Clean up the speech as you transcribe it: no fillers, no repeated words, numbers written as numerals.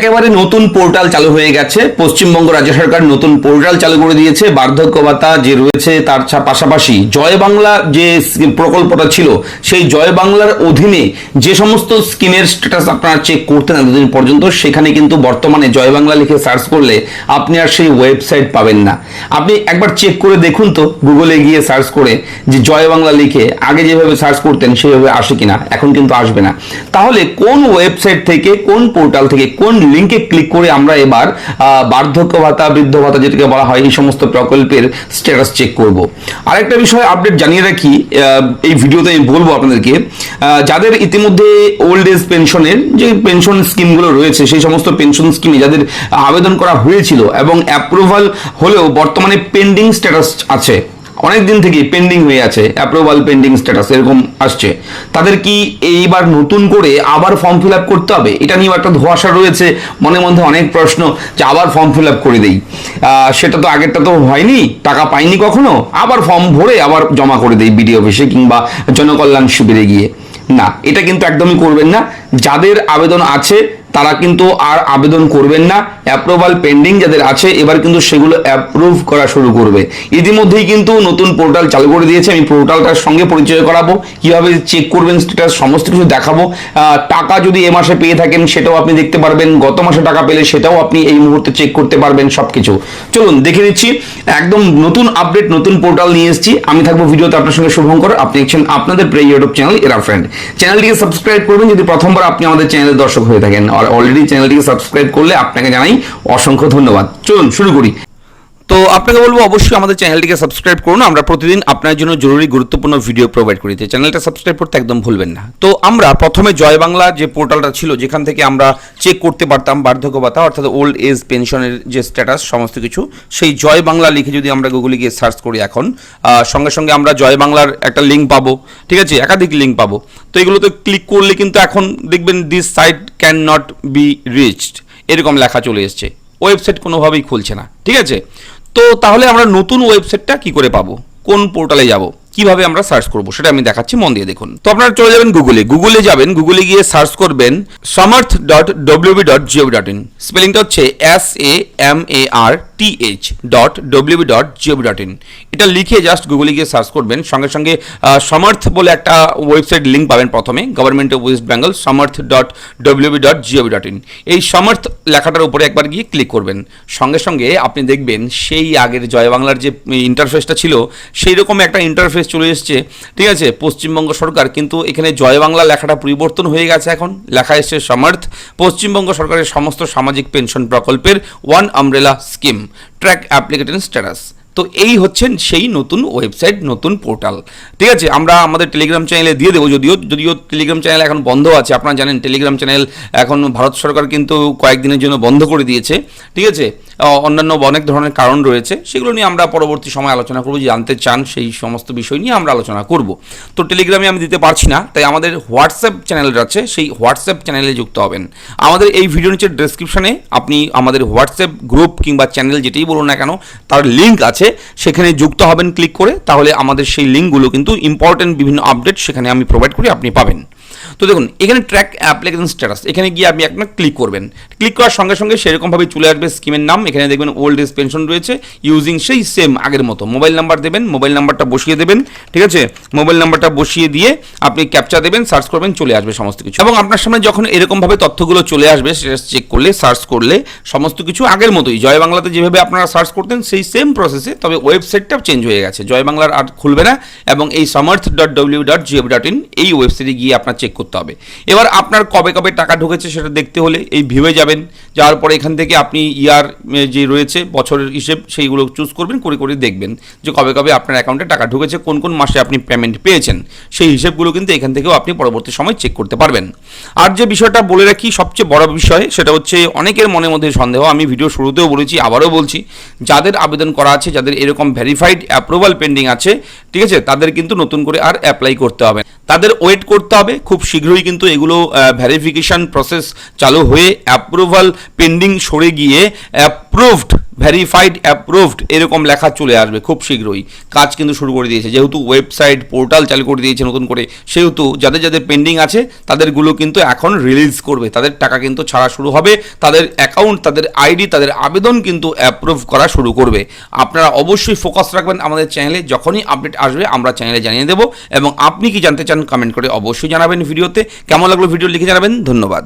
একেবারে নতুন পোর্টাল চালু হয়ে গেছে। পশ্চিমবঙ্গ রাজ্য সরকার নতুন পোর্টাল চালু করে দিয়েছে। বার্ধক্য ভাতা যে রয়েছে তার পাশাপাশি জয় বাংলা যে প্রকল্পটা ছিল সেই জয় বাংলার অধীনে যে সমস্ত স্কিমের স্ট্যাটাস আপনারা চেক করতেন এতদিন পর্যন্ত, সেখানে কিন্তু বর্তমানে জয় বাংলা লিখে সার্চ করলে আপনি আর সেই ওয়েবসাইট পাবেন না। আপনি একবার চেক করে দেখুন তো, গুগলে গিয়ে সার্চ করে যে জয় বাংলা লিখে আগে যেভাবে সার্চ করতেন সেইভাবে আসে কিনা। এখন কিন্তু আসবে না। তাহলে কোন ওয়েবসাইট থেকে, কোন পোর্টাল থেকে, কোন লিঙ্কে ক্লিক করে আমরা এবার বার্ধক্য ভাতা, বৃদ্ধ ভাতা যেটাকে বলা হয়, এই সমস্ত প্রকল্পের স্ট্যাটাস চেক করব। আরেকটা বিষয় আপডেট জানিয়ে রাখি, এই ভিডিওতে আমি বলবো আপনাদেরকে, যাদের ইতিমধ্যে ওল্ড এজ পেনশনের যে পেনশন স্কিমগুলো রয়েছে সেই সমস্ত পেনশন স্কিমে যাদের আবেদন করা হয়েছিল এবং অ্যাপ্রুভাল হলেও বর্তমানে পেন্ডিং স্ট্যাটাস আছে, অনেক দিন থেকে পেন্ডিং হয়ে আছে, অ্যাপ্রুভাল পেন্ডিং স্ট্যাটাস এরকম আসছে, তাদের কি এইবার নতুন করে আবার ফর্ম ফিল আপ করতে হবে? এটা নিয়েও একটা ধোঁয়াশা রয়েছে, মনের মধ্যে অনেক প্রশ্ন যে আবার ফর্ম ফিল আপ করে দেই। সেটা তো আগেরটা তো হয়নি, টাকা পাইনি কখনো, আবার ফর্ম ভরে আবার জমা করে দেই বিডিও অফিসে কিংবা জনকল্যাণ শিবিরে গিয়ে। না, এটা কিন্তু একদমই করবেন না। যাদের আবেদন আছে তারা কিন্তু আর আবেদন করবেন না। অ্যাপ্রুভাল পেন্ডিং যাদের আছে এবার কিন্তু সেগুলো অ্যাপ্রুভ করা শুরু করবে। ইতিমধ্যেই কিন্তু নতুন পোর্টাল চালু করে দিয়েছে। আমি পোর্টালটার সঙ্গে পরিচয় করাবো, কিভাবে চেক করবেন স্ট্যাটাস, সমস্ত কিছু দেখাবো। টাকা যদি এ মাসে পেয়ে থাকেন সেটাও আপনি দেখতে পারবেন, গত মাসে টাকা পেলে সেটাও আপনি এই মুহূর্তে চেক করতে পারবেন, সবকিছু। চলুন দেখে নিচ্ছি। একদম নতুন আপডেট, নতুন পোর্টাল নিয়ে এসেছি। আমি থাকবো ভিডিওতে আপনার সঙ্গে শুভঙ্কর। আপনি দেখছেন আপনাদের প্রিয় ইউটিউব চ্যানেল এরা ফ্রেন্ড। চ্যানেলটিকে সাবস্ক্রাইব করবেন যদি প্রথমবার আপনি আমাদের চ্যানেলের দর্শক হয়ে থাকেন, আর অলরেডি চ্যানেলটিকে সাবস্ক্রাইব করলে আপনাকে জানাই অসংখ্য ধন্যবাদ। চলুন শুরু করি। তো আপনাকে বলবো অবশ্যই আমাদের চ্যানেলটিকে সাবস্ক্রাইব করুন। আমরা প্রতিদিন আপনার জন্য জরুরি গুরুত্বপূর্ণ ভিডিও প্রোভাইড করি, চ্যানেলটা সাবস্ক্রাইব করতে একদম ভুলবেন না। তো আমরা প্রথমে জয় বাংলা যে পোর্টালটা ছিল, যেখান থেকে আমরা চেক করতে পারতাম বার্ধক্য ভাতা অর্থাৎ ওল্ড এজ পেনশনের যে স্ট্যাটাস সমস্ত কিছু, সেই জয় বাংলা লিখে যদি আমরা গুগলে গিয়ে সার্চ করি এখন, সঙ্গে সঙ্গে আমরা জয় বাংলার একটা লিঙ্ক পাবো, ঠিক আছে, একাধিক লিঙ্ক পাবো। তো এগুলোতে ক্লিক করলে কিন্তু এখন দেখবেন this site can not be reached এরকম লেখা চলে এসছে, ওয়েবসাইট কোনোভাবেই খুলছে না, ঠিক আছে। তো তাহলে আমরা নতুন ওয়েবসাইটটা কি করে পাবো, কোন পোর্টালে যাব, কিভাবে আমরা সার্চ করব সেটা আমি দেখাচ্ছি, মন দিয়ে দেখুন। তো আপনারা চলে যাবেন গুগলে যাবেন, গুগলে গিয়ে সার্চ করবেন samarth.wb.gov.in, স্পেলিংটা হচ্ছে samarth.wb.gov.in। এটা লিখে জাস্ট গুগলে গিয়ে সার্চ করবেন, সঙ্গে সঙ্গে সামার্থ বলে একটা ওয়েবসাইট লিঙ্ক পাবেন প্রথমে, government of West Bengal, samarth.wb.gov.in। এই সামার্থ লেখাটার উপরে একবার গিয়ে ক্লিক করবেন, সঙ্গে সঙ্গে আপনি দেখবেন সেই আগের জয় বাংলার যে ইন্টারফেসটা ছিল সেই রকম একটা ইন্টারফেস চলে এসছে, ঠিক আছে। পশ্চিমবঙ্গ সরকার কিন্তু এখানে জয় বাংলা লেখাটা পরিবর্তন হয়ে গেছে, এখন লেখা এসছে সামার্থ, পশ্চিমবঙ্গ সরকারের সমস্ত সামাজিক পেনশন প্রকল্পের one umbrella scheme, track application status. তো এই হচ্ছেন সেই নতুন ওয়েবসাইট, নতুন পোর্টাল, ঠিক আছে। আমরা আমাদের টেলিগ্রাম চ্যানেলে দিয়ে দেবো, যদিও টেলিগ্রাম চ্যানেল এখন বন্ধ আছে। আপনারা জানেন টেলিগ্রাম চ্যানেল এখন ভারত সরকার কিন্তু কয়েকদিনের জন্য বন্ধ করে দিয়েছে, ঠিক আছে। অন্যান্য অনেক ধরনের কারণ রয়েছে, সেগুলো নিয়ে আমরা পরবর্তী সময় আলোচনা করব। জানতে চান সেই সমস্ত বিষয় নিয়ে আমরা আলোচনা করব। তো টেলিগ্রামে আমি দিতে পারছি না, তাই আমাদের হোয়াটসঅ্যাপ চ্যানেল আছে, সেই হোয়াটসঅ্যাপ চ্যানেলে যুক্ত হবেন। আমাদের এই ভিডিও নিচে ডেসক্রিপশনে আপনি আমাদের হোয়াটসঅ্যাপ গ্রুপ কিংবা চ্যানেল যেটাই বলুন না কেন তার লিঙ্ক আছে, সেখানে যুক্ত হবেন ক্লিক করে। তাহলে আমাদের সেই লিঙ্কগুলো কিন্তু ইম্পর্টেন্ট বিভিন্ন আপডেট সেখানে আমি প্রোভাইড করি, আপনি পাবেন। তো দেখুন এখানে ট্র্যাক অ্যাপ্লিকেশন স্ট্যাটাস, এখানে গিয়ে আপনি একটা ক্লিক করবেন। ক্লিক করার সঙ্গে সঙ্গে সেরকমভাবে চলে আসবে স্কিমের নাম। এখানে দেখবেন ওল্ড এজ পেনশন রয়েছে, ইউজিং সেই সেম আগের মতো মোবাইল নাম্বার দেবেন, মোবাইল নাম্বারটা বসিয়ে দেবেন, ঠিক আছে। মোবাইল নাম্বারটা বসিয়ে দিয়ে আপনি ক্যাপচা দেবেন, সার্চ করবেন, চলে আসবে সমস্ত কিছু। এবং আপনার সামনে যখন এরকমভাবে তথ্যগুলো চলে আসবে, সেটা চেক করলে, সার্চ করলে সমস্ত কিছু আগের মতোই, জয় বাংলাতে যেভাবে আপনারা সার্চ করতেন সেই সেম প্রসেসে, তবে ওয়েবসাইটটাও চেঞ্জ হয়ে গেছে, জয় বাংলার আর খুলবে না। এবং এই samarth.wb.gov.in এই ওয়েবসাইটে গিয়ে আপনার চেক করতে হবে। এবার আপনার কবে কবে টাকা ঢুকেছে সেটা দেখতে হলে এই ভিউয়ে যাবেন, যাওয়ার পরে এখান থেকে আপনি ইয়ার যে রয়েছে বছরের হিসেব সেইগুলো চুজ করবেন, করে দেখবেন যে কবে কবে আপনার অ্যাকাউন্টে টাকা ঢুকেছে, কোন কোন মাসে আপনি পেমেন্ট পেয়েছেন, সেই হিসেবগুলো কিন্তু এখান থেকেও আপনি পরবর্তী সময় চেক করতে পারবেন। আর যে বিষয়টা বলে রাখি সবচেয়ে বড় বিষয়, সেটা হচ্ছে অনেকের মনের মধ্যে সন্দেহ, আমি ভিডিও শুরুতেও বলেছি, আবারও বলছি, যাদের আবেদন করা আছে, যাদের এরকম ভেরিফাইড অ্যাপ্রুভাল পেন্ডিং আছে, ঠিক আছে, তাদের কিন্তু নতুন করে আর অ্যাপ্লাই করতে হবে, তাদের ওয়েট করতে হবে। খুব শীঘ্রই কিন্তু এগুলো ভেরিফিকেশন প্রসেস চালু হয়ে অ্যাপ্রুভাল পেন্ডিং সরে গিয়ে অ্যাপ্রুভড ভেরিফাইড অ্যাপ্রুভড এরকম লেখা চলে আসবে খুব শীঘ্রই। কাজ কিন্তু শুরু করে দিয়েছে, যেহেতু ওয়েবসাইট পোর্টাল চালু করে দিয়েছে নতুন করে, সেহেতু যাদের যাদের পেন্ডিং আছে তাদেরগুলো কিন্তু এখন রিলিজ করবে, তাদের টাকা কিন্তু ছাড়া শুরু হবে, তাদের অ্যাকাউন্ট, তাদের আইডি, তাদের আবেদন কিন্তু অ্যাপ্রুভ করা শুরু করবে। আপনারা অবশ্যই ফোকাস রাখবেন আমাদের চ্যানেলে, যখনই আপডেট আসবে আমরা চ্যানেলে জানিয়ে দেবো। এবং আপনি কি জানতে চান কমেন্ট করে অবশ্যই জানাবেন। ভিডিওতে কেমন লাগলো ভিডিও লিখে জানাবেন। ধন্যবাদ।